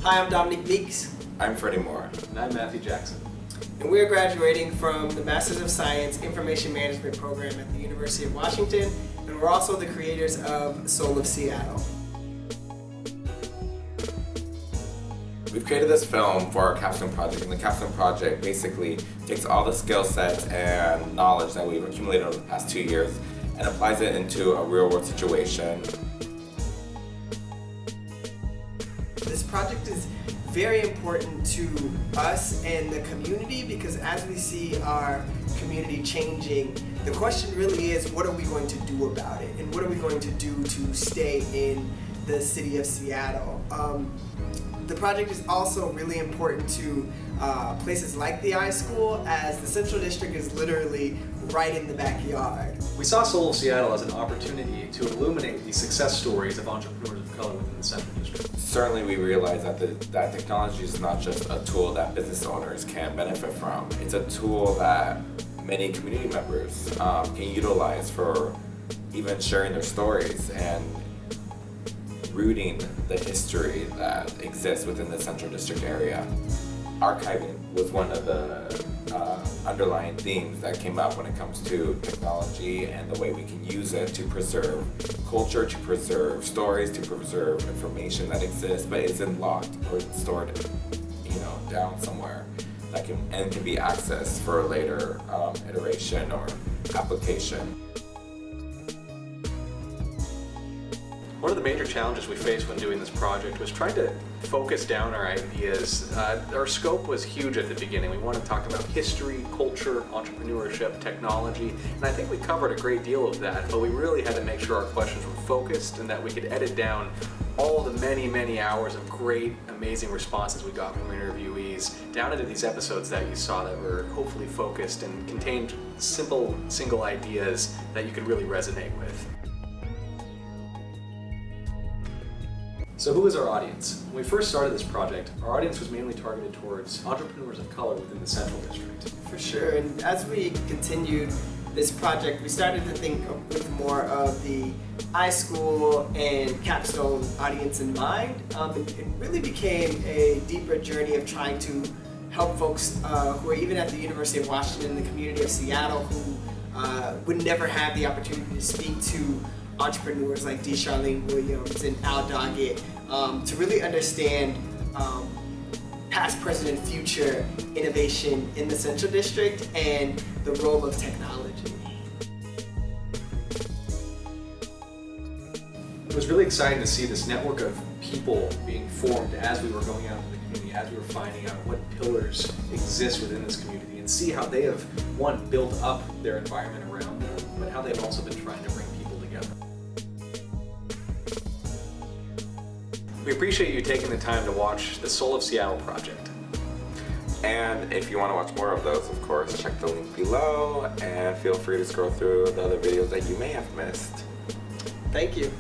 Hi, I'm Domonique Meeks. I'm Freddy Mora. And I'm Matthew Jackson. And we're graduating from the Masters of Science Information Management program at the University of Washington, and we're also the creators of Soul of Seattle. We've created this film for our Capstone Project, and the Capstone Project basically takes all the skill sets and knowledge that we've accumulated over the past 2 years and applies it into a real-world situation. This project is very important to us and the community because as we see our community changing, the question really is, what are we going to do about it? And what are we going to do to stay in the city of Seattle? The project is also really important to places like the iSchool, as the Central District is literally right in the backyard. We saw Soul of Seattle as an opportunity to illuminate the success stories of entrepreneurs of color within the Central District. Certainly we realize that technology is not just a tool that business owners can benefit from. It's a tool that many community members can utilize for even sharing their stories and rooting the history that exists within the Central District area. Archiving was one of the underlying themes that came up when it comes to technology and the way we can use it to preserve culture, to preserve stories, to preserve information that exists but isn't locked or stored, down somewhere that can be accessed for a later iteration or application. One of the major challenges we faced when doing this project was trying to focus down our ideas. Our scope was huge at the beginning. We wanted to talk about history, culture, entrepreneurship, technology, and I think we covered a great deal of that, but we really had to make sure our questions were focused and that we could edit down all the many, many hours of great, amazing responses we got from interviewees down into these episodes that you saw that were hopefully focused and contained simple, single ideas that you could really resonate with. So who is our audience? When we first started this project, our audience was mainly targeted towards entrepreneurs of color within the Central District. For sure, and as we continued this project, we started to think with more of the iSchool and Capstone audience in mind. It really became a deeper journey of trying to help folks who are even at the University of Washington, the community of Seattle, who would never have the opportunity to speak to entrepreneurs like D. Charlene Williams and Al Doggett, to really understand past, present, and future innovation in the Central District and the role of technology. It was really exciting to see this network of people being formed as we were going out into the community, as we were finding out what pillars exist within this community, and see how they have, one, built up their environment around them, but how they've also been trying to bring people together. We appreciate you taking the time to watch the Soul of Seattle project. And if you want to watch more of those, of course, check the link below and feel free to scroll through the other videos that you may have missed. Thank you.